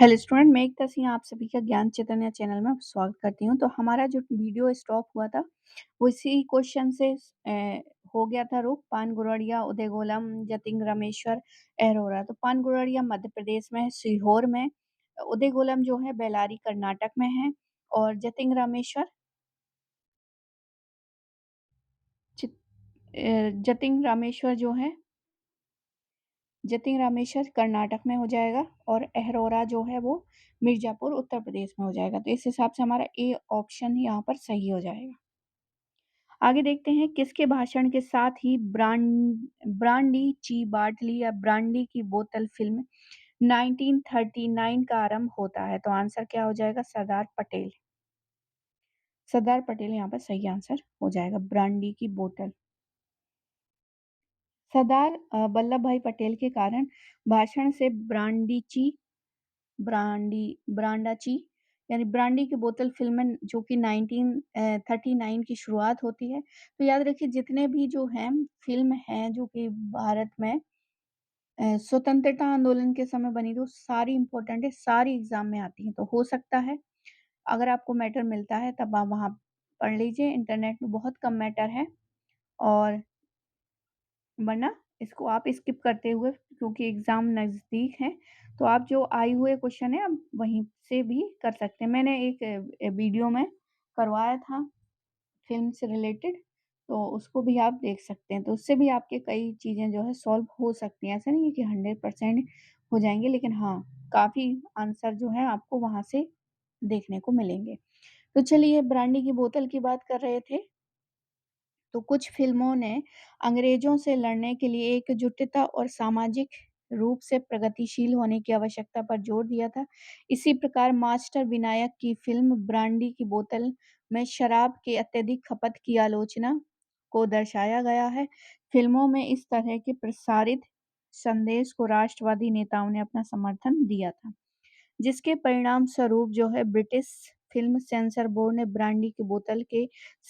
Hello student, मैं एकता सिंह आप सभी का ज्ञान चैतन्य चैनल में स्वागत करती हूँ। तो हमारा जो वीडियो स्टॉप हुआ था वो इसी क्वेश्चन से हो गया था रुक। पानगुरड़िया, उदयगोलम, जतिंग रामेश्वर, एरोरा। तो पानगुरड़िया मध्य प्रदेश में है, सीहोर में। उदयगोलम जो है बेलारी कर्नाटक में है। और जतिंग रामेश्वर जो है जतिन रामेश्वर कर्नाटक में हो जाएगा। और अहरोरा जो है वो मिर्जापुर उत्तर प्रदेश में हो जाएगा। तो इस हिसाब से हमारा ए ऑप्शन यहाँ पर सही हो जाएगा। आगे देखते हैं, किसके भाषण के साथ ही ब्रांडी ची बाटली या ब्रांडी की बोतल फिल्म 1939 का आरंभ होता है। तो आंसर क्या हो जाएगा? सरदार पटेल। सरदार पटेल यहाँ पर सही आंसर हो जाएगा। ब्रांडी की बोतल। सरदार वल्लभ भाई पटेल के कारण भाषण से ब्रांडाची यानी ब्रांडी की बोतल फिल्म जो कि 1939 की शुरुआत होती है। तो याद रखिए, जितने भी जो हैं फिल्म हैं जो कि भारत में स्वतंत्रता आंदोलन के समय बनी थी, वो सारी इम्पोर्टेंट है, सारी एग्जाम में आती हैं। तो हो सकता है अगर आपको मैटर मिलता है तब आप वहाँ पढ़ लीजिए। इंटरनेट में बहुत कम मैटर है, और वरना इसको आप स्किप करते हुए, क्योंकि एग्ज़ाम नज़दीक है, तो आप जो आए हुए क्वेश्चन है आप वहीं से भी कर सकते हैं। मैंने एक वीडियो में करवाया था फ़िल्म से रिलेटेड, तो उसको भी आप देख सकते हैं। तो उससे भी आपके कई चीज़ें जो है सॉल्व हो सकती हैं। ऐसा नहीं है कि 100% हो जाएँगे, लेकिन हाँ, काफ़ी आंसर जो है आपको वहाँ से देखने को मिलेंगे। तो चलिए, ब्रांडी की बोतल की बात कर रहे थे। तो कुछ फिल्मों ने अंग्रेजों से लड़ने के लिए एकजुटता और सामाजिक रूप से प्रगतिशील होने की आवश्यकता पर जोर दिया था। इसी प्रकार मास्टर विनायक की फिल्म ब्रांडी की बोतल में शराब के अत्यधिक खपत की आलोचना को दर्शाया गया है। फिल्मों में इस तरह के प्रसारित संदेश को राष्ट्रवादी नेताओं ने अपना समर्थन दिया था, जिसके परिणाम स्वरूप जो है ब्रिटिश फिल्म सेंसर बोर्ड ने ब्रांडी की बोतल के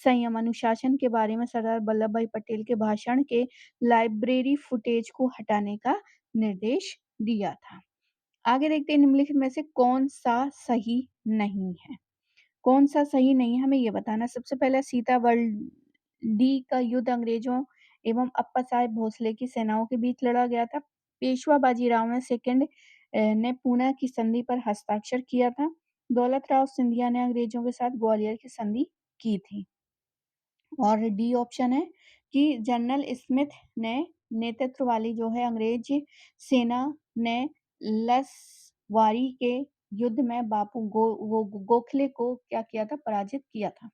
संयम अनुशासन के बारे में सरदार वल्लभ भाई पटेल के भाषण के लाइब्रेरी फुटेज को हटाने का निर्देश दिया था। आगे देखते हैं, निम्नलिखित में से कौन सा सही नहीं है। कौन सा सही नहीं है, हमें ये बताना। सबसे पहला, सीताबर्डी का युद्ध अंग्रेजों एवं अप्पा साहेब भोसले की सेनाओं के बीच लड़ा गया था। पेशवा बाजीराव ने सेकंड ने पूना की संधि पर हस्ताक्षर किया था। दौलत राव सिंधिया ने अंग्रेजों के साथ ग्वालियर की संधि की थी। और डी ऑप्शन है कि जनरल स्मिथ ने नेतृत्व वाली जो है अंग्रेज सेना ने लसवारी के युद्ध में गोखले को क्या किया था? पराजित किया था।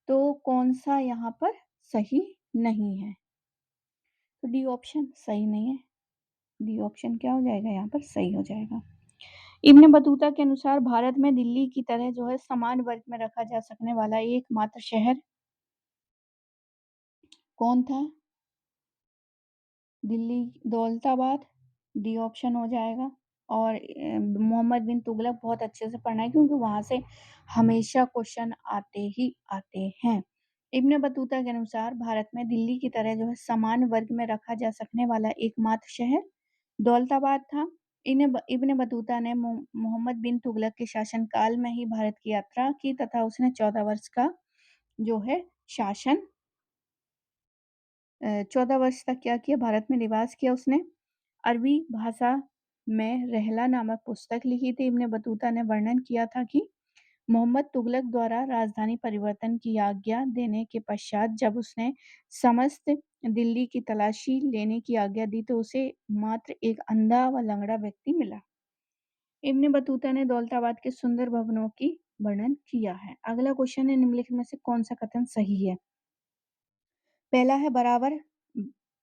तो कौन सा यहाँ पर सही नहीं है? तो डी ऑप्शन सही नहीं है। डी ऑप्शन क्या हो जाएगा? यहाँ पर सही हो जाएगा। इब्न बतूता के अनुसार भारत में दिल्ली की तरह जो है समान वर्ग में रखा जा सकने वाला एकमात्र शहर कौन था? दिल्ली, दौलताबाद। डी ऑप्शन हो जाएगा। और मोहम्मद बिन तुगलक बहुत अच्छे से पढ़ना है, क्योंकि वहाँ से हमेशा क्वेश्चन आते ही आते हैं। इब्न बतूता के अनुसार भारत में दिल्ली की तरह जो है समान वर्ग में रखा जा सकने वाला एकमात्र शहर दौलताबाद था। इब्न बतूता ने मोहम्मद बिन तुगलक के शासनकाल में ही भारत की यात्रा की, तथा उसने 14 वर्ष का जो है शासन 14 वर्ष तक क्या किया? भारत में निवास किया उसने। अरबी भाषा में रहला नामक पुस्तक लिखी थी। इब्न बतूता ने वर्णन किया था कि मोहम्मद तुगलक द्वारा राजधानी परिवर्तन की आज्ञा देने के पश्चात जब उसने समस्त दिल्ली की तलाशी लेने की आज्ञा दी, तो उसे मात्र एक अंधा व लंगड़ा व्यक्ति मिला। इब्न बतूता ने दौलताबाद के सुंदर भवनों की वर्णन किया है। अगला क्वेश्चन है, निम्नलिखित में से कौन सा कथन सही है? पहला है, बराबर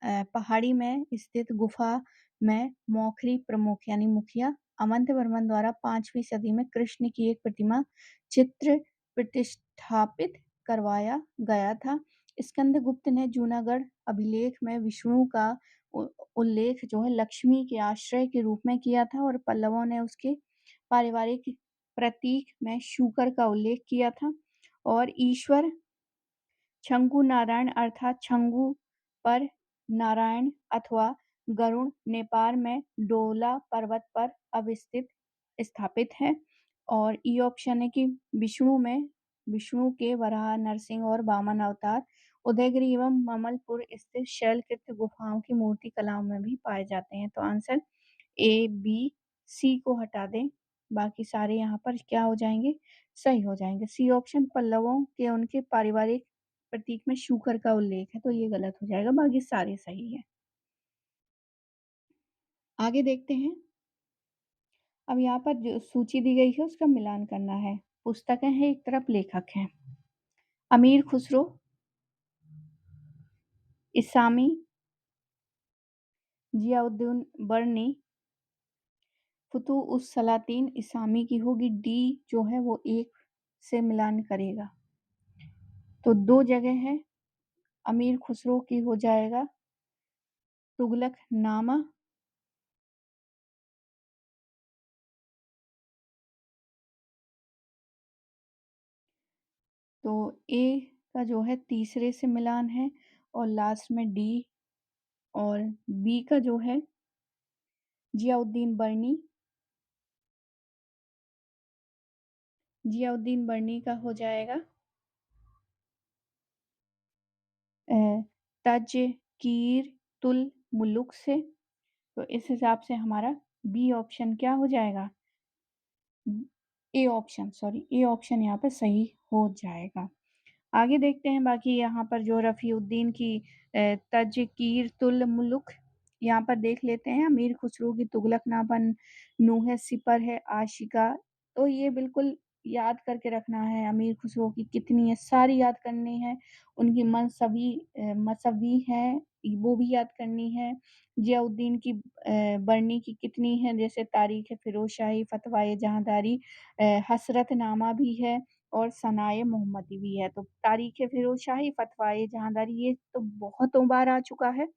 पहाड़ी में स्थित गुफा में मौखरी प्रमुख यानी मुखिया अवंत वर्मन द्वारा 5वीं सदी में कृष्ण की एक प्रतिमा चित्र प्रतिष्ठापित करवाया गया था। स्कंदगुप्त ने जूनागढ़ अभिलेख में विष्णु का उल्लेख जो है लक्ष्मी के आश्रय के रूप में किया था, और पल्लवों ने उसके पारिवारिक प्रतीक में शूकर का उल्लेख किया था। और ईश्वर छंगु नारायण अर्थात छंगु पर नारायण अथवा गरुड़ नेपाल में डोला पर्वत पर अवस्थित स्थापित है। और ई ऑप्शन है कि विष्णु के वराह, नरसिंह और वामन अवतार उदयगिरि एवं ममलपुर स्थित शैलकृत गुफाओं की मूर्ति कलाओं में भी पाए जाते हैं। तो आंसर ए, बी, सी को हटा दें, बाकी सारे यहाँ पर क्या हो जाएँगे? सही हो जाएँगे। सी ऑप्शन पल्लवों के उनके पारिवारिक प्रतीक में शूकर का उल्लेख है, तो ये गलत हो जाएगा, बाकी सारे सही हैं। आगे देखते हैं। अब यहाँ पर जो सूची दी गई है उसका मिलान करना है। पुस्तकें हैं, एक तरफ लेखक हैं। अमीर खुसरो, इसामी, जियाउद्दीन बर्नी, फुतुह उस सलातीन इसामी की होगी। डी जो है वो 1 से मिलान करेगा। तो 2 जगह है, अमीर खुसरो की हो जाएगा तुगलकनामा। तो ए का जो है तीसरे से मिलान है और लास्ट में डी। और बी का जो है जियाउद्दीन बर्नी, जियाउद्दीन बर्नी का हो जाएगा अ, तज़कीरतुल मुलूक से। तो इस हिसाब से हमारा बी ऑप्शन क्या हो जाएगा? A option, sorry, A option यहाँ पे सही हो जाएगा। आगे देखते हैं बाकी यहाँ पर जो रफ़ीउद्दीन की तज़किरतुल मुलूक, यहाँ पर देख लेते हैं। अमीर खुसरो की तुगलकनामा, नूह सिपर है, आशिका। तो ये बिल्कुल याद करके रखना है, अमीर खुसरो की कितनी है, सारी याद करनी है। उनकी मसवी है, वो भी याद करनी है। जियाउद्दीन की बरनी की कितनी है, जैसे तारीख़ फ़िरोज़शाही, फ़तवाए जहाँदारी, हसरतनामा भी है और सनाए मोहम्मदी भी है। तो तारीख़ फ़िरोज़शाही, फ़तवाए जहाँदारी ये तो बहुतों बार आ चुका है।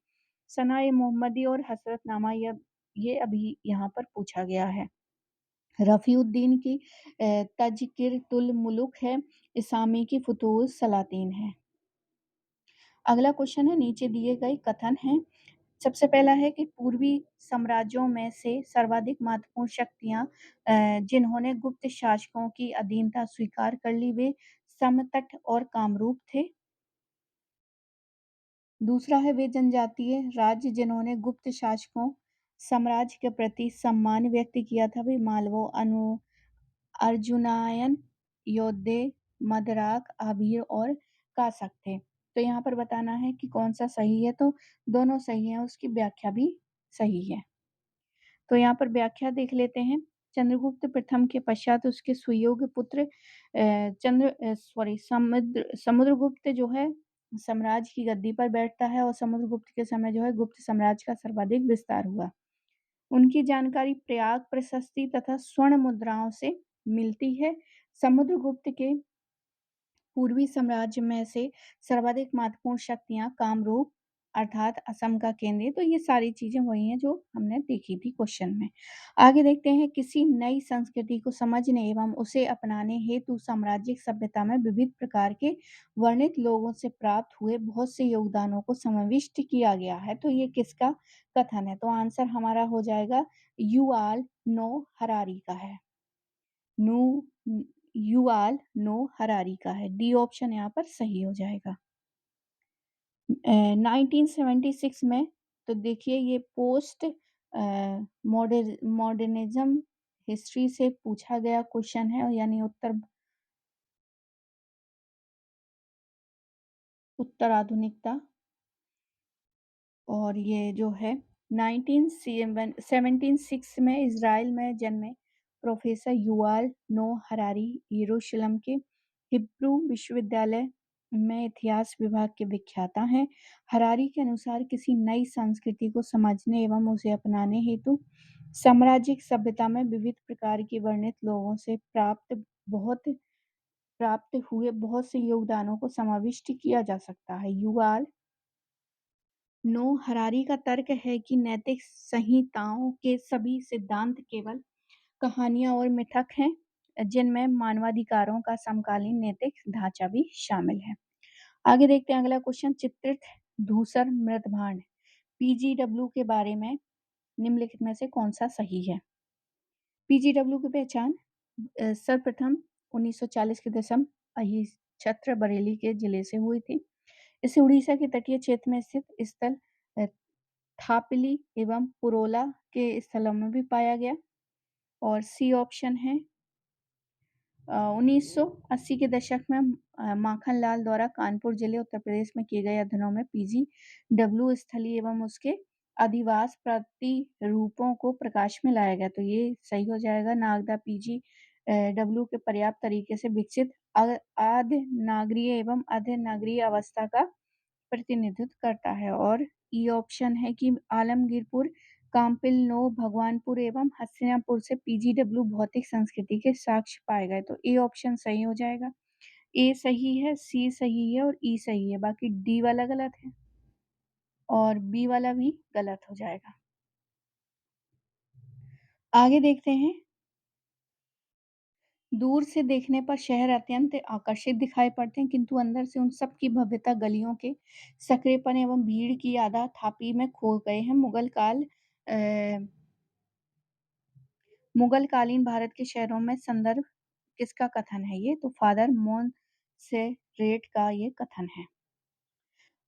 सनाए मोहम्मदी और हसरतनामा ये अभी यहाँ पर पूछा गया है। रफ़ीउद्दीन की तज़किरतुल मुलूक है, इसामी की फुतूहुस सलातीन है। अगला क्वेश्चन है, नीचे दिए गए कथन हैं। सबसे पहला है कि पूर्वी साम्राज्यों में से सर्वाधिक महत्वपूर्ण शक्तियाँ जिन्होंने गुप्त शासकों की अधीनता स्वीकार कर ली, वे समतट और कामरूप थे। दूसरा है, वे जनजातीय राज्य जिन्होंने गुप्त शासकों साम्राज्य के प्रति सम्मान व्यक्त किया था, वे मालवो, अर्जुनायन, योद्धे, मदराक, आभीर और कासक थे। तो यहाँ पर बताना है कि कौन-सा सही है, तो दोनों सही हैं, उसकी व्याख्या भी सही है। तो यहाँ पर व्याख्या देख लेते हैं। चंद्रगुप्त प्रथम के पश्चात उसके सुयोग्य पुत्र समुद्रगुप्त जो है साम्राज्य की गद्दी पर बैठता है और समुद्रगुप्त के समय जो है गुप्त साम्राज्य का सर्वाधिक विस्तार हुआ। उनकी जानकारी प्रयाग प्रशस्ति तथा स्वर्ण मुद्राओं से मिलती है। समुद्रगुप्त के पूर्वी साम्राज्य में से सर्वाधिक महत्वपूर्ण शक्तियाँ कामरूप अर्थात असम का केंद्र, तो ये सारी चीज़ें वही हैं जो हमने देखी थी क्वेश्चन में। आगे देखते हैं, किसी नई संस्कृति को समझने एवं उसे अपनाने हेतु साम्राज्यिक सभ्यता में विविध प्रकार के वर्णित लोगों से प्राप्त हुए बहुत से योगदानों को समाविष्ट किया गया है। तो ये किसका कथन है? तो आंसर हमारा हो जाएगा युवाल नो हरारी का है। नू युवाल नो हरारी का है। डी ऑप्शन यहाँ पर सही हो जाएगा। 1976 में, तो देखिए ये पोस्ट मॉडर्निज्म हिस्ट्री से पूछा गया क्वेश्चन है, यानी उत्तर आधुनिकता। और ये जो है 1976 में इज़राइल में जन्मे प्रोफेसर युवाल नोह हरारी यरूशलेम के हिब्रू विश्वविद्यालय में इतिहास विभाग के व्याख्याता हैं। हरारी के अनुसार किसी नई संस्कृति को समझने एवं उसे अपनाने हेतु साम्राज्यिक सभ्यता में विविध प्रकार के वर्णित लोगों से प्राप्त हुए बहुत से योगदानों को समाविष्ट किया जा सकता है। युवाल नो हरारी का तर्क है कि नैतिक संहिताओं के सभी सिद्धांत केवल कहानियां और मिथक हैं, जिनमें मानवाधिकारों का समकालीन नैतिक ढांचा भी शामिल है। आगे देखते हैं अगला क्वेश्चन, चित्रित धूसर मृदभांड पीजीडब्ल्यू के बारे में निम्नलिखित में से कौन सा सही है? पीजीडब्ल्यू की पहचान सर्वप्रथम 1940 के दशक अहिच्छत्र बरेली के जिले से हुई थी। इसे उड़ीसा के तटीय क्षेत्र में स्थित स्थल अ, थापली एवं पुरोला के स्थलों में भी पाया गया। और सी ऑप्शन है 1980 के दशक में माखनलाल द्वारा कानपुर जिले उत्तर प्रदेश में किए गए अध्ययनों में पीजीडब्ल्यू स्थली एवं उसके अधिवास प्रतिरूपों को प्रकाश में लाया गया। तो ये सही हो जाएगा। नागदा पीजी डब्ल्यू के पर्याप्त तरीके से विकसित आद्य नागरीय एवं अध्य नागरीय अवस्था का प्रतिनिधित्व करता है। और ई ऑप्शन है कि आलमगीरपुर, काम्पिलनो, भगवानपुर एवं हस्तिनापुर से पीजीडब्ल्यू भौतिक संस्कृति के साक्ष्य पाए गए। तो ए ऑप्शन सही हो जाएगा। ए सही है, सी सही है और ई सही है। बाकी डी वाला गलत है और बी वाला भी गलत हो जाएगा। आगे देखते हैं। दूर से देखने पर शहर अत्यंत आकर्षित दिखाई पड़ते हैं, किंतु अंदर से उन सब की भव्यता, गलियों के सक्रियपन एवं भीड़ की यादा थापी में खो गए हैं। मुगलकालीन भारत के शहरों में संदर्भ किसका कथन है ये? तो फादर मोन्सेरेट का ये कथन है।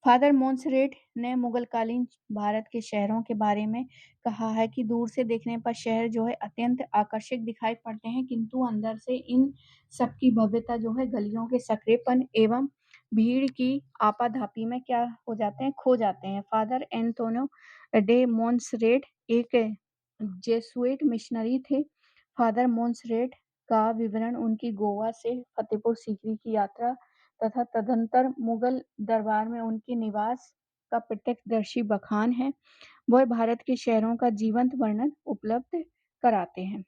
फादर मोन्सेरेट ने मुगलकालीन भारत के शहरों के बारे में कहा है कि दूर से देखने पर शहर जो है अत्यंत आकर्षक दिखाई पड़ते हैं, किंतु अंदर से इन सबकी भव्यता जो है गलियों के सक्रियपन एवं भीड़ की आपाधापी में क्या हो जाते हैं? खो जाते हैं। फादर एंटोनियो डे मोन्सेरेट एक जेसुइट मिशनरी थे। फादर मोन्सेरेट का विवरण उनकी गोवा से फतेहपुर सीकरी की यात्रा तथा तदंतर मुगल दरबार में उनके निवास का प्रत्यक्षदर्शी बखान है। वह भारत के शहरों का जीवंत वर्णन उपलब्ध कराते हैं।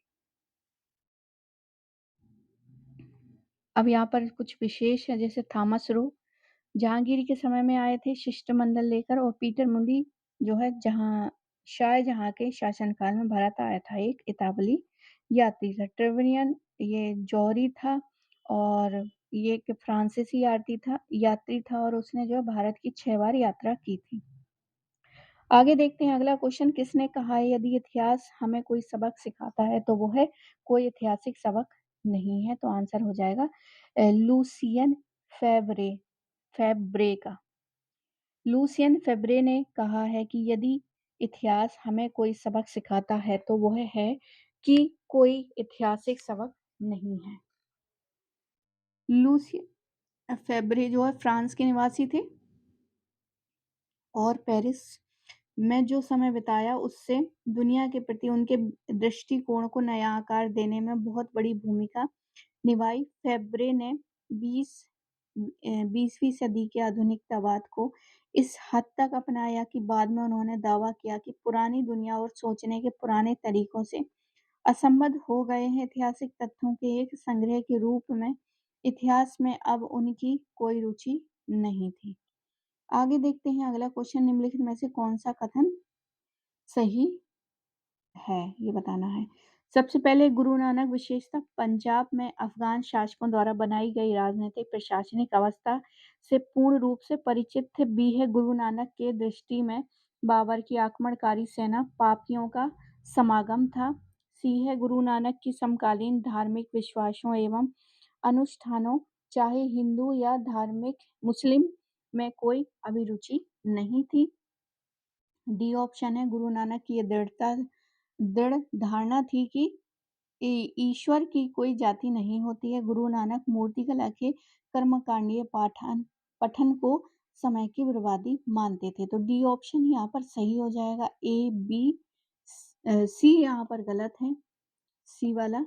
अब यहाँ पर कुछ विशेष है, जैसे थॉमस रो जहांगीर के समय में आए थे शिष्टमंडल लेकर, और पीटर मुंडी जो है शाहजहां के शासनकाल में भारत आया था, एक इतालवी यात्री था। ट्रेवरियन ये जौहरी था और ये एक फ्रांसीसी यात्री था और उसने जो है भारत की 6 बार यात्रा की थी। आगे देखते हैं अगला क्वेश्चन। किसने कहा है यदि इतिहास हमें कोई सबक सिखाता है तो वो है कोई ऐतिहासिक सबक नहीं है। तो आंसर हो जाएगा लूसियन फेब्रे फेब्रे का। लूसियन फेब्रे ने कहा है कि यदि इतिहास हमें कोई सबक सिखाता है तो वह है कि कोई ऐतिहासिक सबक नहीं है। लूसियन फेब्रे जो है फ्रांस के निवासी थे और पेरिस में जो समय बिताया उससे दुनिया के प्रति उनके दृष्टिकोण को नया आकार देने में बहुत बड़ी भूमिका निभाई। फेब्रे ने 20वीं सदी के आधुनिकतावाद को इस हद तक अपनाया कि बाद में उन्होंने दावा किया कि पुरानी दुनिया और सोचने के पुराने तरीकों से असंबद्ध हो गए हैं। ऐतिहासिक तथ्यों के एक संग्रह के रूप में इतिहास में अब उनकी कोई रुचि नहीं थी। आगे देखते हैं अगला क्वेश्चन। निम्नलिखित में से कौन सा कथन सही है ये बताना है। सबसे पहले गुरु नानक विशेषतः पंजाब में अफगान शासकों द्वारा बनाई गई राजनीतिक प्रशासनिक अवस्था से पूर्ण रूप से परिचित थे। बी है गुरु नानक के दृष्टि में बाबर की आक्रमणकारी सेना पापियों का समागम था। सी है गुरु नानक की समकालीन धार्मिक विश्वासों एवं अनुष्ठानों चाहे हिंदू या धार्मिक मुस्लिम में कोई अभिरुचि नहीं थी। डी ऑप्शन है गुरु नानक की ये दृढ़ धारणा थी कि ईश्वर की कोई जाति नहीं होती है। गुरु नानक मूर्तिकला के कर्मकांडीय पठन को समय की बर्बादी मानते थे। तो डी ऑप्शन यहाँ पर सही हो जाएगा। ए बी सी यहाँ पर गलत है। सी वाला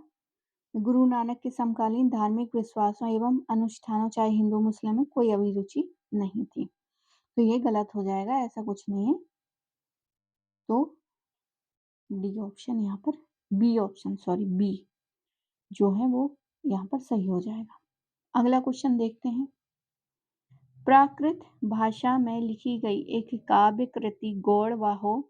गुरु नानक के समकालीन धार्मिक विश्वासों एवं अनुष्ठानों चाहे हिंदू मुस्लिम में कोई अभिरुचि नहीं थी। तो ये गलत हो जाएगा, ऐसा कुछ नहीं है। तो डी ऑप्शन यहाँ पर बी जो है वो यहाँ पर सही हो जाएगा। अगला क्वेश्चन देखते हैं। प्राकृत भाषा में लिखी गई एक काव्य कृति गौड़वाहो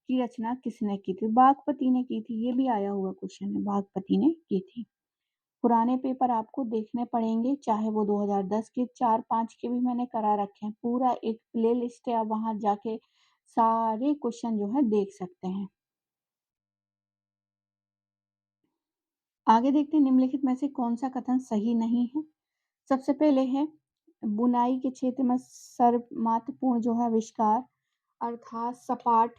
की रचना किसने की थी? बागपति ने की थी। ये भी आया हुआ क्वेश्चन है, बागपति ने की थी। पुराने पेपर आपको देखने पड़ेंगे, चाहे वो 2010 के 4-5 के भी मैंने करा रखे हैं। पूरा एक प्ले लिस्ट है, आप वहां जाके सारे क्वेश्चन जो है देख सकते हैं। आगे देखते हैं निम्नलिखित में से कौन-सा कथन सही नहीं है। सबसे पहले है बुनाई के क्षेत्र में सर्वमात्रपूर्ण जो है आविष्कार अर्थात सपाट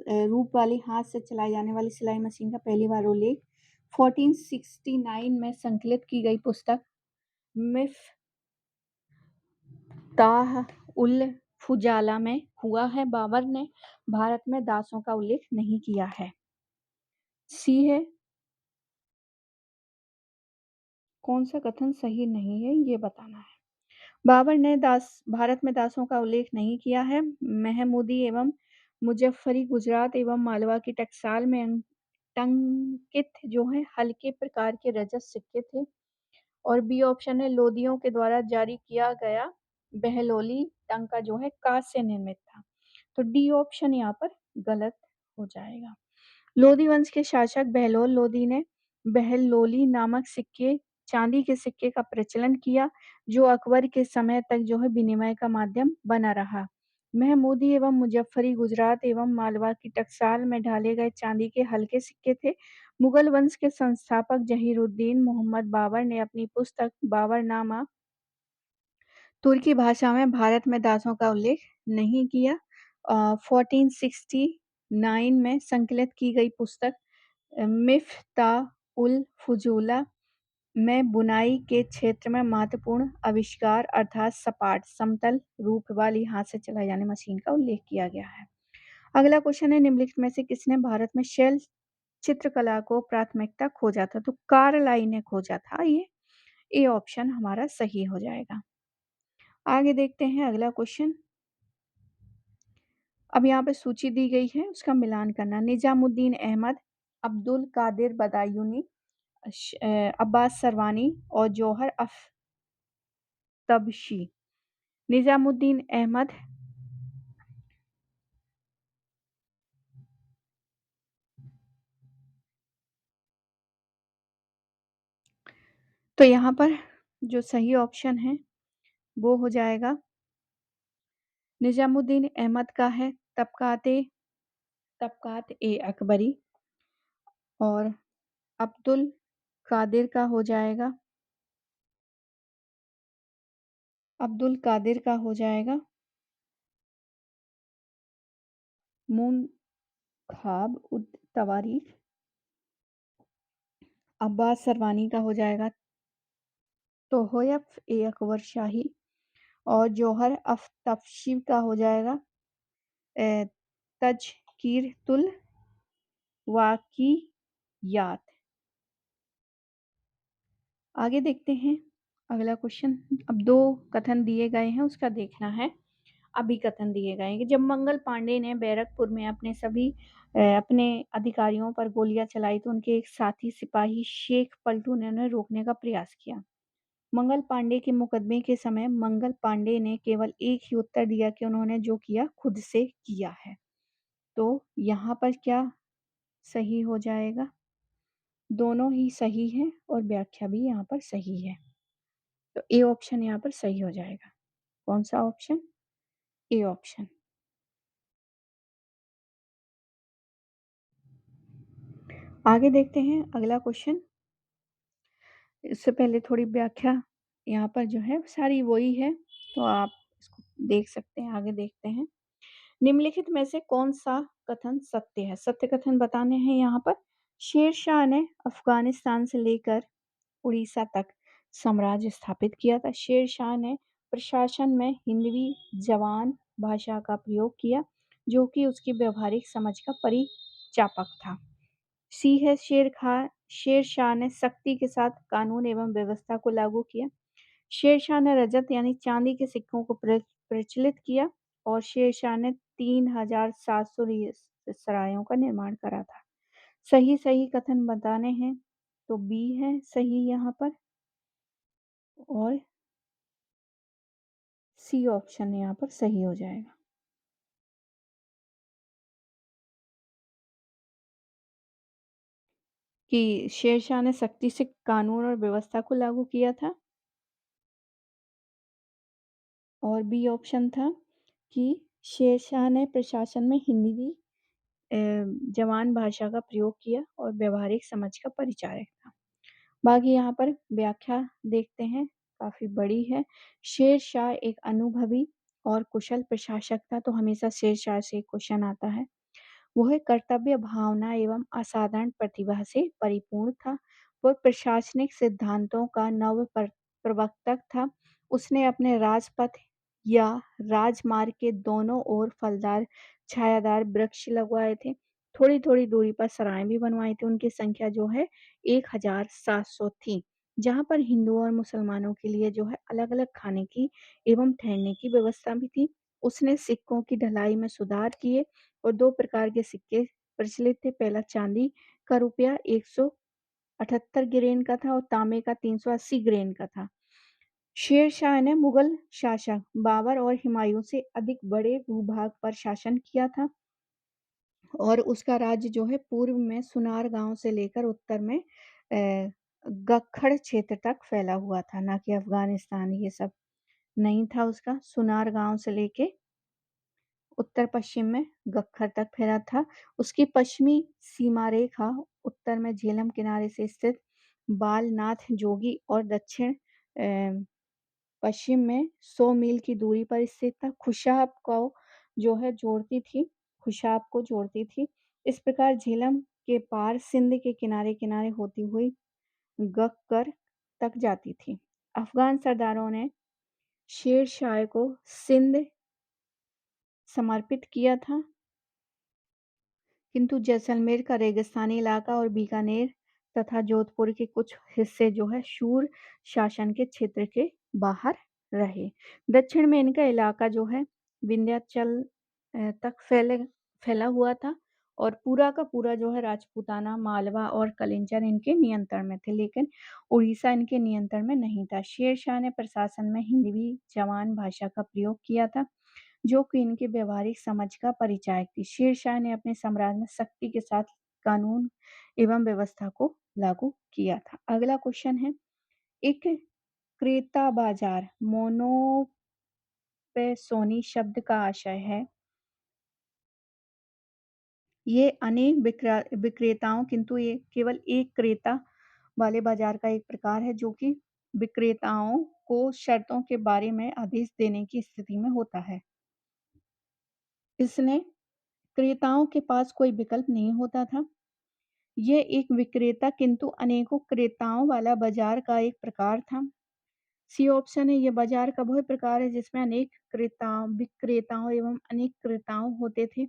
रूप वाली हाथ से चलाई जाने वाली सिलाई मशीन का पहली बार उल्लेख 1469 में संकलित की गई पुस्तक मिफ्ताह उल फुजाला में हुआ है। बाबर ने भारत में दासों का उल्लेख नहीं किया है। सी है कौन सा कथन सही नहीं है ये बताना है। बाबर ने भारत में दासों का उल्लेख नहीं किया है। महमूदी एवं मुजफ्फरी गुजरात एवं मालवा की टकसाल में टंकित जो है हल्के प्रकार के रजत सिक्के थे। और बी ऑप्शन है लोदियों के द्वारा जारी किया गया बहलोली टंका जो है कांच से निर्मित था। तो डी ऑप्शन यहाँ पर गलत हो जाएगा। लोदी वंश के शासक बहलोल लोदी ने बहलोली नामक सिक्के चांदी के सिक्के का प्रचलन किया जो अकबर के समय तक जो है विनिमय का माध्यम बना रहा। महमूदी एवं मुजफ्फरी गुजरात एवं मालवा की टकसाल में ढाले गए चांदी के हल्के सिक्के थे। मुगल वंश के संस्थापक जहीरुद्दीन मोहम्मद बाबर ने अपनी पुस्तक बाबरनामा तुर्की भाषा में भारत में दासों का उल्लेख नहीं किया। 1469 में संकलित की गई पुस्तक मिफ्ताह उल फुजूला में बुनाई के क्षेत्र में महत्वपूर्ण आविष्कार अर्थात सपाट समतल रूप वाली हाथ से चलाई जाने मशीन का उल्लेख किया गया है। अगला क्वेश्चन है निम्नलिखित में से किसने भारत में शैल चित्रकला को प्राथमिकता खोजा था। तो कार्लाइन ने खोजा था ये। ए ऑप्शन हमारा सही हो जाएगा। आगे देखते हैं अगला क्वेश्चन। अब यहाँ पे सूची दी गई है उसका मिलान करना। निजामुद्दीन अहमद, अब्दुल कादिर बदायूनी, अब्बास सरवानी और जौहर अफ्तबशी। निजामुद्दीन अहमद तो यहाँ पर जो सही ऑप्शन है वो हो जाएगा निजामुद्दीन अहमद का है तबकात ए अकबरी। और अब्दुल कादिर का हो जाएगा मुनखाब उद तवारीख। अब्बास सरवानी का हो जाएगा तोहफ़ ए अकबर शाही। और जौहर अफ्तबशी का हो जाएगा तज़किरतुल वाक़ियात। आगे देखते हैं अगला क्वेश्चन। अब 2 कथन दिए गए हैं उसका देखना है। अभी कथन दिए गए हैं कि जब मंगल पांडे ने बैरकपुर में अपने अधिकारियों पर गोलियां चलाई तो उनके एक साथी सिपाही शेख पलटू ने उन्हें रोकने का प्रयास किया। मंगल पांडे के मुकदमे के समय मंगल पांडे ने केवल एक ही उत्तर दिया कि उन्होंने जो किया खुद से किया है। तो यहाँ पर क्या सही हो जाएगा। दोनों ही सही है और व्याख्या भी यहाँ पर सही है। तो ए ऑप्शन यहाँ पर सही हो जाएगा। कौन सा ऑप्शन। A option. आगे देखते हैं अगला क्वेश्चन। इससे पहले थोड़ी व्याख्या यहाँ पर जो है सारी वही है तो आप इसको देख सकते हैं। आगे देखते हैं निम्नलिखित में से कौन सा कथन सत्य है। सत्य कथन बताने हैं यहाँ पर। शेर शाह ने अफगानिस्तान से लेकर उड़ीसा तक साम्राज्य स्थापित किया था। शेर शाह ने प्रशासन में हिंदवी जवान भाषा का प्रयोग किया जो कि उसकी व्यवहारिक समझ का परिचापक था। सी है शेर शाह ने सख्ती के साथ कानून एवं व्यवस्था को लागू किया। शेर शाह ने रजत यानी चांदी के सिक्कों को प्रचलित किया। और शेर शाह ने 3700 सरायों का निर्माण करा था। सही सही कथन बताने हैं तो बी है सही यहाँ पर। और सी ऑप्शन यहाँ पर सही हो जाएगा कि शेरशाह ने सख्ती से कानून और व्यवस्था को लागू किया था। और बी ऑप्शन था कि शेरशाह ने प्रशासन में हिंदी जवान भाषा का प्रयोग किया और व्यवहारिक समझ का परिचायक था। बाकी यहाँ पर व्याख्या देखते हैं, काफ़ी बड़ी है। शेर शाह एक अनुभवी और कुशल प्रशासक था, तो हमेशा शेर शाह से क्वेश्चन आता है। वह कर्तव्य भावना एवं असाधारण प्रतिभा से परिपूर्ण था। वह प्रशासनिक सिद्धांतों का प्रवर्तक था। उसने अपने राजपथ या राजमार्ग के दोनों ओर फलदार छायादार वृक्ष लगवाए थे। थोड़ी-थोड़ी दूरी पर सराय भी बनवाई थी। उनकी संख्या जो है 1700 थी, जहाँ पर हिंदुओं और मुसलमानों के लिए जो है अलग-अलग खाने की एवं ठहरने की व्यवस्था भी थी। उसने सिक्कों की ढलाई में सुधार किए और 2 प्रकार के सिक्के प्रचलित थे। पहला चांदी का रुपया 178 ग्रेन का था और तांबे का 380 ग्रेन का था। शेर शाह ने मुगल शासक बाबर और हुमायूं से अधिक बड़े भूभाग पर शासन किया था और उसका राज्य जो है पूर्व में सुनार गांव से लेकर उत्तर में गखड़ क्षेत्र तक फैला हुआ था, ना कि अफगानिस्तान ये सब नहीं था उसका। सुनार गांव से लेके उत्तर पश्चिम में गख्खर तक फैला था। उसकी पश्चिमी सीमा रेखा उत्तर में झेलम किनारे से स्थित बालनाथ जोगी और दक्षिण पश्चिम में 100 मील की दूरी पर स्थित था। खुशाब को जो है जोड़ती थी, खुशाब को जोड़ती थी। इस प्रकार झेलम के पार सिंध के किनारे-किनारे होती हुई गख्खर तक जाती थी। अफ़गान सरदारों ने शेर शाह को सिंध समर्पित किया था, किंतु जैसलमेर का रेगिस्तानी इलाका और बीकानेर तथा जोधपुर के कुछ हिस्से जो है शूर शासन के क्षेत्र के बाहर रहे। दक्षिण में इनका इलाका जो है विंध्याचल तक फैला हुआ था और पूरा का पूरा जो है राजपूताना, मालवा और कलिंजर इनके नियंत्रण में थे, लेकिन उड़ीसा इनके नियंत्रण में नहीं था। शेर शाह ने प्रशासन में हिंदवी जवान भाषा का प्रयोग किया था, जो कि इनकी व्यावहारिक समझ का परिचायक थी। शेरशाह ने अपने साम्राज्य में सख्ती के साथ कानून एवं व्यवस्था को लागू किया था। अगला क्वेश्चन है, एक क्रेता बाजार मोनोपेसोनी शब्द का आशय है। ये अनेक विक्रेताओं किंतु ये केवल एक क्रेता वाले बाजार का एक प्रकार है, जो कि विक्रेताओं को शर्तों के बारे में आदेश देने की स्थिति में होता है। इसने क्रेताओं के पास कोई विकल्प नहीं होता था। ये एक विक्रेता किंतु अनेकों क्रेताओं वाला बाजार का एक प्रकार था। सी ऑप्शन है, ये बाजार का वह प्रकार है जिसमें अनेक विक्रेताओं एवं अनेक क्रेताओं होते थे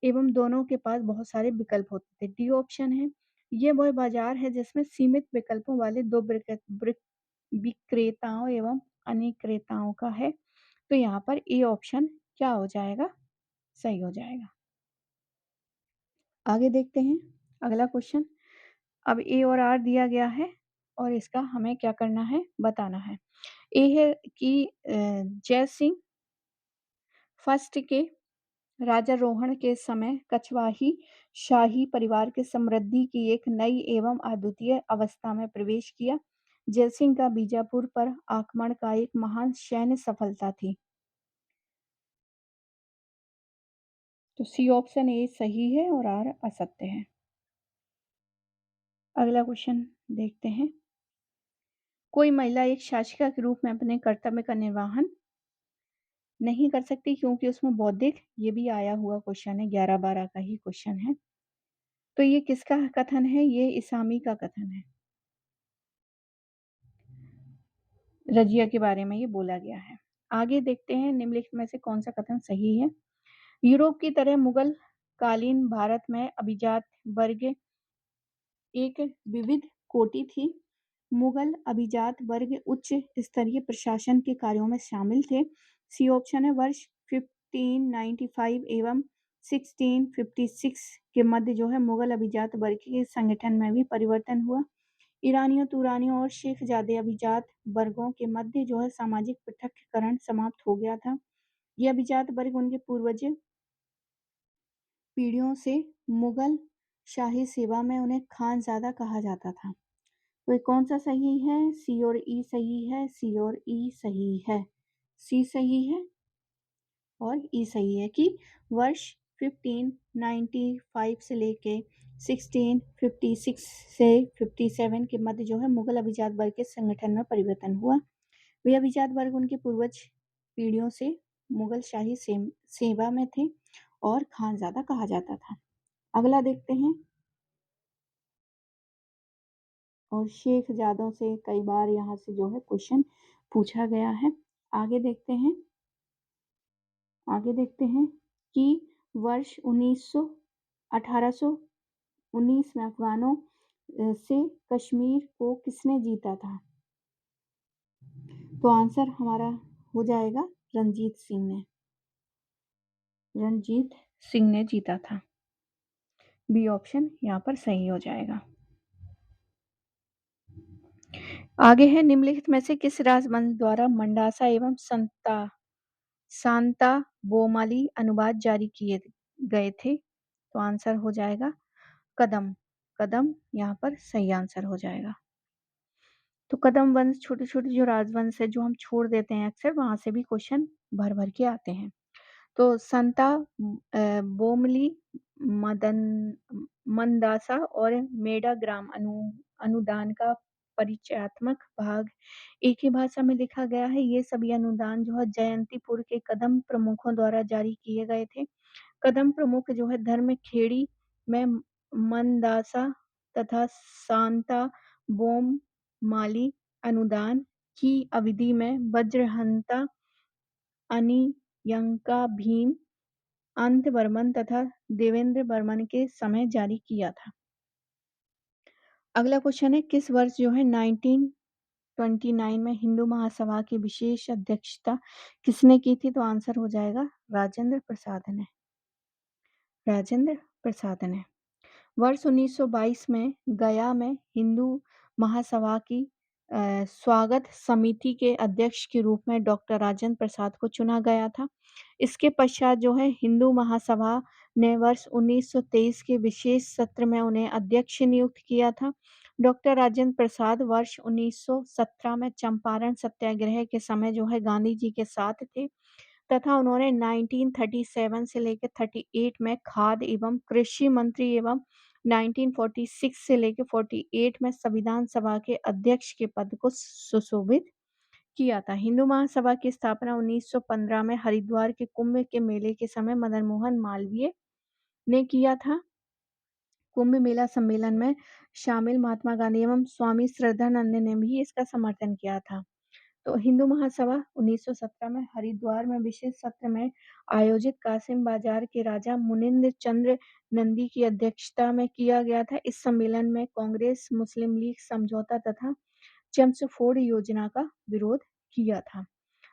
एवं दोनों के पास बहुत सारे विकल्प होते थे। डी ऑप्शन है, ये वह बाजार है जिसमें सीमित विकल्पों वाले दो विक्रेताओं एवं अनेक क्रेताओं का है। तो यहाँ पर ए ऑप्शन क्या हो जाएगा? सही हो जाएगा। आगे देखते हैं अगला क्वेश्चन। अब ए और आर दिया गया है और इसका हमें क्या करना है, बताना है। ए है कि जय सिंह फर्स्ट के राजारोहण के समय कछवाही शाही परिवार के समृद्धि की एक नई एवं अद्वितीय अवस्था में प्रवेश किया। जयसिंह का बीजापुर पर आक्रमण का एक महान सैन्य सफलता थी। तो सी ऑप्शन ए सही है और आर असत्य है। अगला क्वेश्चन देखते हैं। कोई महिला एक शासिका के रूप में अपने कर्तव्य का निर्वहन नहीं कर सकती क्योंकि उसमें बौद्धिक, ये भी आया हुआ क्वेश्चन है, 11-12 का ही क्वेश्चन है। तो ये किसका कथन है? ये इसामी का कथन है। रजिया के बारे में ये बोला गया है। आगे देखते हैं निम्नलिखित में से कौन सा कथन सही है। यूरोप की तरह मुगल कालीन भारत में अभिजात वर्ग एक विविध कोटि थी। मुगल अभिजात वर्ग उच्च स्तरीय प्रशासन के कार्यों में शामिल थे। सी ऑप्शन है, वर्ष 1595 एवं 1656 के मध्य जो है मुगल अभिजात वर्ग के संगठन में भी परिवर्तन हुआ। ईरानियों, तुरानियों और शेखजादे अभिजात वर्गों के मध्य जो है सामाजिक पृथक्करण समाप्त हो गया था। ये अभिजात वर्ग उनके पूर्वज पीढ़ियों से मुगल शाही सेवा में उन्हें खानज़ादा कहा जाता था। तो ये कौन-सा सही है? सी और ई सही है, सी और ई सही है। सी सही है और ई सही है कि वर्ष 1595 से लेके 1656 से 57 के मध्य जो है मुगल अभिजात वर्ग के संगठन में परिवर्तन हुआ। वे अभिजात वर्ग उनके पूर्वज पीढ़ियों से मुगल शाही सेवा में थे और खानजादा कहा जाता था। अगला देखते हैं। और शेख जादों से कई बार यहाँ से जो है क्वेश्चन पूछा गया है। आगे देखते हैं। आगे देखते हैं कि वर्ष 1819 में अफगानों से कश्मीर को किसने जीता था? तो आंसर हमारा हो जाएगा रणजीत सिंह ने। रणजीत सिंह ने जीता था। बी ऑप्शन यहाँ पर सही हो जाएगा। आगे है, निम्नलिखित में से किस राजवंश द्वारा मंडासा एवं सांता बोमाली अनुवाद जारी किए गए थे? तो आंसर हो जाएगा कदम। कदम यहाँ पर सही आंसर हो जाएगा। तो कदम वंश छोटे छोटे जो राजवंश है जो हम छोड़ देते हैं अक्सर, वहां से भी क्वेश्चन भर भर के आते हैं। तो संता बोमली, मदन मंदासा और मेडा ग्राम अनुदान का परिचयात्मक भाग एक ही भाषा में लिखा गया है। ये सभी अनुदान जो है जयंतीपुर के कदम प्रमुखों द्वारा जारी किए गए थे। कदम प्रमुख जो है धर्म खेड़ी में मंदासा तथा सांता बोम माली अनुदान की अवधि में वज्रहंता अनियंका भीम अंत वर्मन तथा देवेंद्र वर्मन के समय जारी किया था। अगला क्वेश्चन है, किस वर्ष जो है 1929 में हिंदू महासभा की विशेष अध्यक्षता किसने की थी? तो आंसर हो जाएगा राजेंद्र प्रसाद ने। राजेंद्र प्रसाद ने। वर्ष 1922 में गया में हिंदू महासभा की स्वागत समिति के अध्यक्ष के रूप में डॉक्टर राजेंद्र प्रसाद को चुना गया था। इसके पश्चात जो है हिंदू महासभा ने वर्ष 1923 के विशेष सत्र में उन्हें अध्यक्ष नियुक्त किया था। डॉक्टर राजेंद्र प्रसाद वर्ष 1917 में चंपारण सत्याग्रह के समय जो है गांधी जी के साथ थे तथा उन्होंने 1937 से लेकर 38 में खाद्य एवं कृषि मंत्री एवं 1946 से लेकर 48 में संविधान सभा के अध्यक्ष के पद को सुशोभित किया था। हिंदू महासभा की स्थापना 1915 में हरिद्वार के कुंभ के मेले के समय मदन मोहन मालवीय ने किया था। कुंभ मेला सम्मेलन में शामिल महात्मा गांधी एवं स्वामी श्रद्धानंद ने भी इसका समर्थन किया था। तो हिंदू महासभा 1917 में हरिद्वार में विशेष सत्र में आयोजित कासिम बाजार के राजा मुनिंद्र चंद्र नंदी की अध्यक्षता में किया गया था। इस सम्मेलन में कांग्रेस मुस्लिम लीग समझौता तथा चेम्सफोर्ड योजना का विरोध किया था।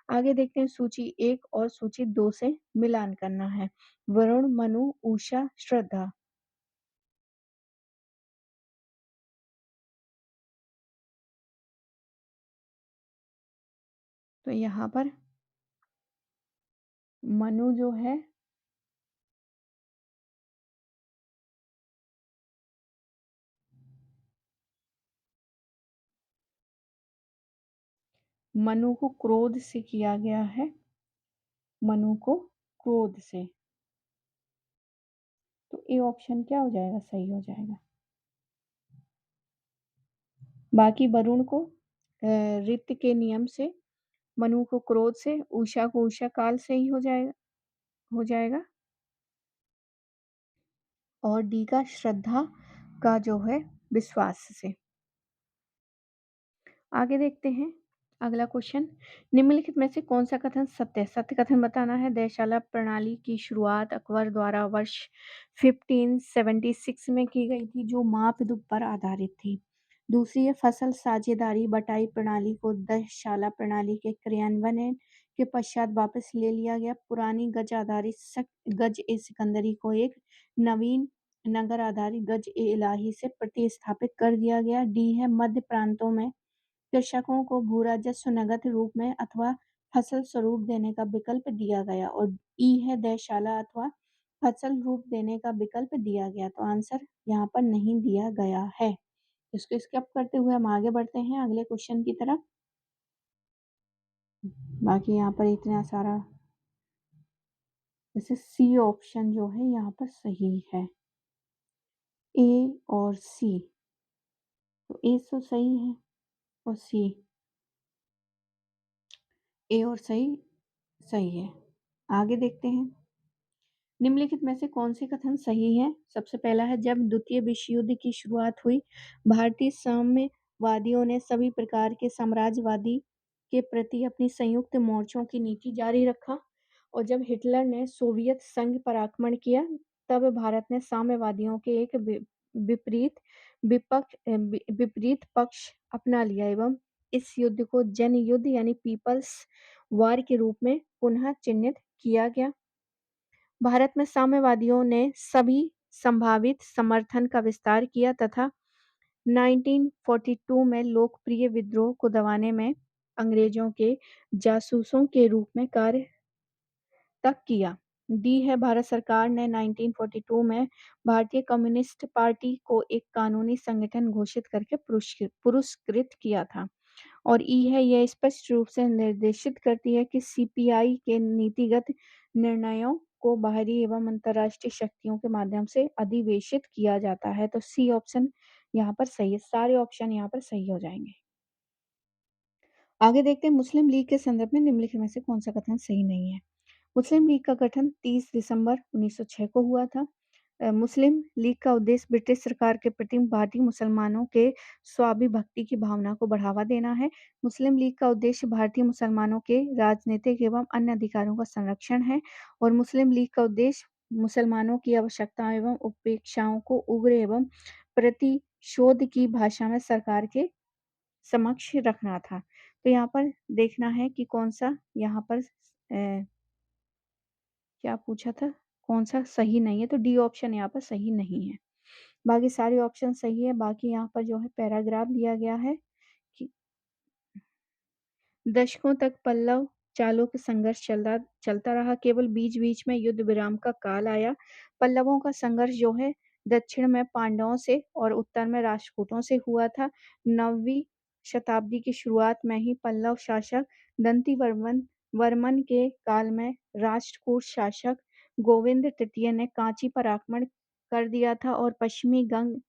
आगे देखते हैं, सूची 1 और सूची 2 से मिलान करना है। वरुण, मनु, उषा, श्रद्धा। तो यहाँ पर मनु जो है मनु को क्रोध से किया गया है। मनु को क्रोध से। तो ए ऑप्शन क्या हो जाएगा? सही हो जाएगा। बाकी वरुण को ऋत के नियम से, मनु को क्रोध से, उषा को उषा काल से ही हो जाएगा। और डी का श्रद्धा का जो है विश्वास से। आगे देखते हैं अगला क्वेश्चन, निम्नलिखित में से कौन सा कथन सत्य है? सत्य कथन बताना है। देयशाला प्रणाली की शुरुआत अकबर द्वारा वर्ष 1576 में की गई थी जो मापदुप पर आधारित थी। दूसरी है, फसल साझेदारी बटाई प्रणाली को देयशाला प्रणाली के क्रियान्वयन के पश्चात वापस ले लिया गया। पुरानी गज आधारित गज ए सिकंदरी को एक नवीन नगर आधारित गज ए इलाही से प्रतिस्थापित कर दिया गया। डी है, मध्य प्रांतों में कृषकों को भू राजस्व नगद रूप में अथवा फसल स्वरूप देने का विकल्प दिया गया। और ई है, देयशाला अथवा फसल रूप देने का विकल्प दिया गया। तो आंसर यहाँ पर नहीं दिया गया है। इसको स्किप करते हुए हम आगे बढ़ते हैं अगले क्वेश्चन की तरफ। बाकी यहाँ पर इतना सारा, जैसे सी ऑप्शन जो है यहाँ पर सही है। ए और सी। तो ए तो सही है और सी, ए और सही सही है। आगे देखते हैं, निम्नलिखित में से कौन से कथन सही है? सबसे पहला है, जब द्वितीय विश्व युद्ध की शुरुआत हुई, भारतीय साम्यवादियों ने सभी प्रकार के साम्राज्यवादी के प्रति अपनी संयुक्त मोर्चों की नीति जारी रखा और जब हिटलर ने सोवियत संघ पर आक्रमण किया, तब भारत ने साम्यवादियों के एक विपरीत विपरीत पक्ष अपना लिया एवं इस युद्ध को जन युद्ध यानी पीपल्स वार के रूप में पुनः चिन्हित किया गया। भारत में साम्यवादियों ने सभी संभावित समर्थन का विस्तार किया तथा 1942 में लोकप्रिय विद्रोह को दबाने में अंग्रेजों के जासूसों के रूप में कार्य तक किया। डी है, भारत सरकार ने 1942 में भारतीय कम्युनिस्ट पार्टी को एक कानूनी संगठन घोषित करके पुरस्कृत किया था। और ई है, यह स्पष्ट रूप से निर्देशित करती है कि सीपीआई के नीतिगत निर्णयों को बाहरी एवं अंतर्राष्ट्रीय शक्तियों के माध्यम से अधिवेशित किया जाता है। तो सी ऑप्शन यहाँ पर सही है, सारे ऑप्शन यहाँ पर सही हो जाएंगे। आगे देखते हैं, मुस्लिम लीग के संदर्भ में निम्नलिखित में से कौन सा कथन सही नहीं है? मुस्लिम लीग का गठन 30 दिसंबर 1906 को हुआ था। मुस्लिम लीग का उद्देश्य ब्रिटिश सरकार के प्रति भारतीय मुसलमानों के स्वाभिभक्ति की भावना को बढ़ावा देना है। मुस्लिम लीग का उद्देश्य भारतीय मुसलमानों के राजनीतिक एवं अन्य अधिकारों का संरक्षण है और मुस्लिम लीग का उद्देश्य मुसलमानों की आवश्यकताओं एवं उपेक्षाओं को उग्र एवं प्रतिशोध की भाषा में सरकार के समक्ष रखना था। तो यहाँ पर देखना है कि कौन सा यहाँ पर क्या पूछा था, कौन सा सही नहीं है? तो डी ऑप्शन यहाँ पर सही नहीं है। बाकी सारे ऑप्शन सही है। बाकी यहाँ पर जो है पैराग्राफ दिया गया है कि दशकों तक पल्लव चालुक्य संघर्ष चलता रहा, केवल बीच बीच में युद्ध विराम का काल आया। पल्लवों का संघर्ष जो है दक्षिण में पांडवों से और उत्तर में राष्ट्रकूटों से हुआ था। 9वीं शताब्दी की शुरुआत में ही पल्लव शासक दंती वर्मन के काल में राष्ट्रकूट शासक गोविंद तृतीय ने कांची पर आक्रमण कर दिया था और पश्चिमी गंग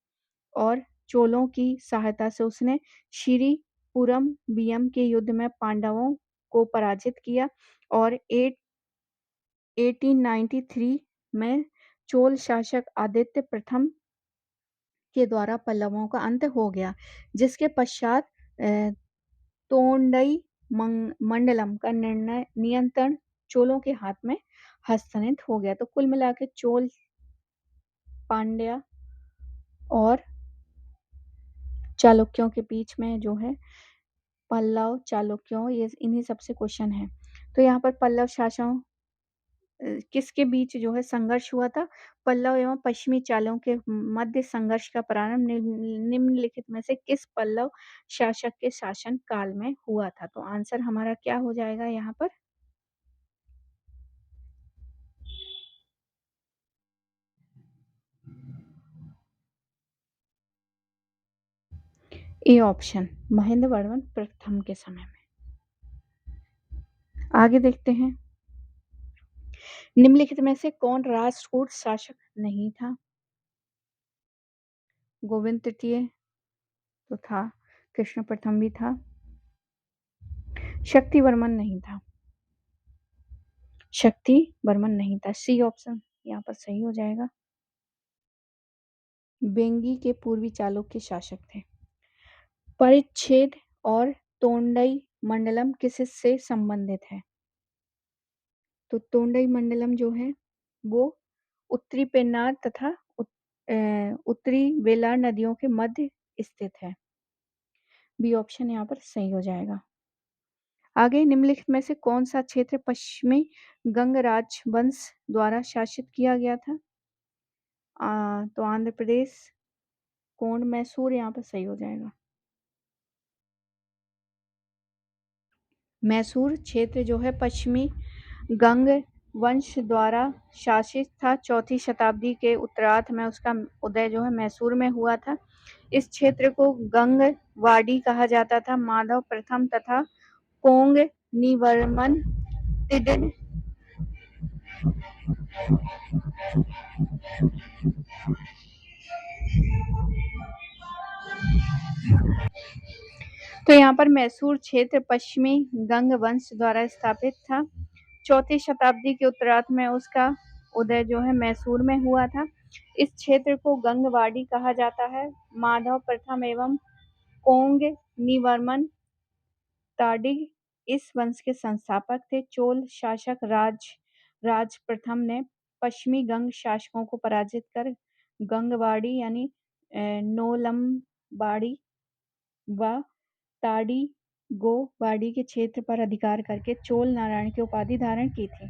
और चोलों की सहायता से उसने श्रीपुरमबियम के युद्ध में पांडवों को पराजित किया और 1893 में चोल शासक आदित्य प्रथम के द्वारा पल्लवों का अंत हो गया, जिसके पश्चात तोंडई मंडलम का नियंत्रण चोलों के हाथ में हस्तांतरित हो गया। तो कुल मिला के चोल, पांड्या और चालुक्यों के बीच में जो है पल्लव चालुक्यों, ये इन्हीं सबसे क्वेश्चन है। तो यहाँ पर पल्लव शासकों किसके बीच जो है संघर्ष हुआ था? पल्लव एवं पश्चिमी चालुक्यों के मध्य संघर्ष का प्रारंभ निम्नलिखित में से किस पल्लव शासक के शासन काल में हुआ था? तो आंसर हमारा क्या हो जाएगा यहाँ पर? ए ऑप्शन, महेंद्र वर्मन प्रथम के समय में। आगे देखते हैं, निम्नलिखित में से कौन राष्ट्रकूट शासक नहीं था? गोविंद तृतीय तो था, कृष्ण प्रथम भी था, शक्ति वर्मन नहीं था, शक्ति वर्मन नहीं था। सी ऑप्शन यहाँ पर सही हो जाएगा। बेंगी के पूर्वी चालुक्य शासक थे। परिच्छेद और तोंडई मंडलम किससे संबंधित है? तो तोंडई मंडलम जो है वो उत्तरी पेन्नार तथा उत्तरी वेलार नदियों के मध्य स्थित है। बी ऑप्शन यहाँ पर सही हो जाएगा। आगे निम्नलिखित में से कौन सा क्षेत्र पश्चिमी गंग राजवंश द्वारा शासित किया गया था? तो आंध्र प्रदेश, कोंड, मैसूर यहाँ पर सही हो जाएगा। मैसूर क्षेत्र जो है पश्चिमी गंग वंश द्वारा शासित था। 4वीं शताब्दी के उत्तरार्ध में उसका उदय जो है मैसूर में हुआ था। इस क्षेत्र को गंगवाड़ी कहा जाता था। माधव प्रथम तथा कोंग निवर्मन तिडिन तो यहाँ पर मैसूर क्षेत्र पश्चिमी गंग वंश द्वारा स्थापित था। 4वीं शताब्दी के उत्तरार्ध में उसका उदय जो है मैसूर में हुआ था। इस क्षेत्र को गंगवाड़ी कहा जाता है। माधव प्रथम एवं कोंगनीवर्मन ताडिग इस वंश के संस्थापक थे। चोल शासक राज प्रथम ने पश्चिमी गंग शासकों को पराजित कर गंगवाड़ी यानी नोलमबाड़ी व ताड़ीगोबाड़ी के क्षेत्र पर अधिकार करके चोल नारायण की उपाधि धारण की थी।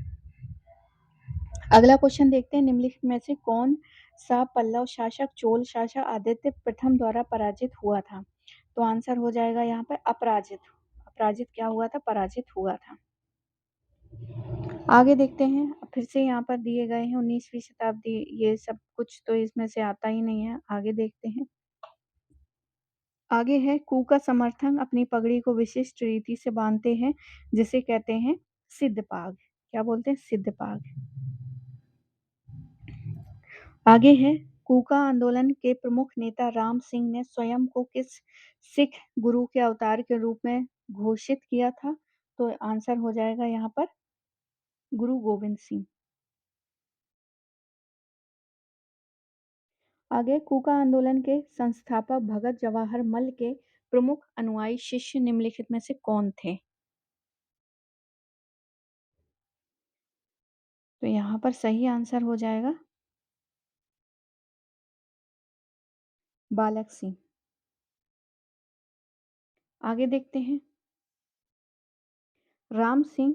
अगला क्वेश्चन देखते हैं, निम्नलिखित में से कौन सा पल्लव शासक चोल शासक आदित्य प्रथम द्वारा पराजित हुआ था? तो आंसर हो जाएगा यहाँ पर अपराजित। अपराजित क्या हुआ था? पराजित हुआ था। आगे देखते हैं, फिर से यहाँ पर दिए गए हैं 19वीं शताब्दी, ये सब कुछ तो इसमें से आता ही नहीं है। आगे देखते हैं। आगे है कू का समर्थक अपनी पगड़ी को विशिष्ट रीति से बांधते हैं जिसे कहते हैं सिद्धपाग। क्या बोलते हैं? सिद्धपाग। आगे है कूका आंदोलन के प्रमुख नेता राम सिंह ने स्वयं को किस सिख गुरु के अवतार के रूप में घोषित किया था? तो आंसर हो जाएगा यहाँ पर गुरु गोविंद सिंह। आगे कूका आंदोलन के संस्थापक भगत जवाहर मल के प्रमुख अनुयायी शिष्य निम्नलिखित में से कौन थे? तो यहाँ पर सही आंसर हो जाएगा बालक सिंह। आगे देखते हैं, राम सिंह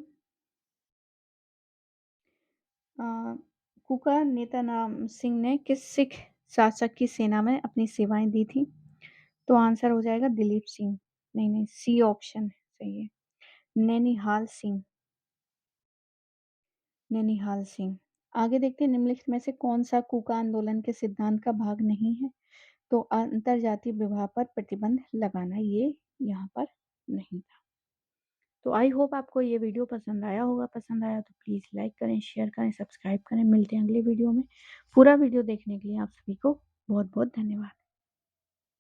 कूका नेता राम सिंह ने किस सिख शासक की सेना में अपनी सेवाएं दी थी? तो आंसर हो जाएगा दिलीप सिंह। नहीं, सी ऑप्शन सही है, नैनीहाल सिंह। नैनीहाल सिंह। आगे देखते हैं, निम्नलिखित में से कौन सा कूका आंदोलन के सिद्धांत का भाग नहीं है? तो अंतरजातीय विवाह पर प्रतिबंध लगाना, ये यहाँ पर नहीं था। तो आई होप आपको ये वीडियो पसंद आया होगा। पसंद आया तो प्लीज़ लाइक करें, शेयर करें, सब्सक्राइब करें। मिलते हैं अगले वीडियो में। पूरा वीडियो देखने के लिए आप सभी को बहुत बहुत धन्यवाद।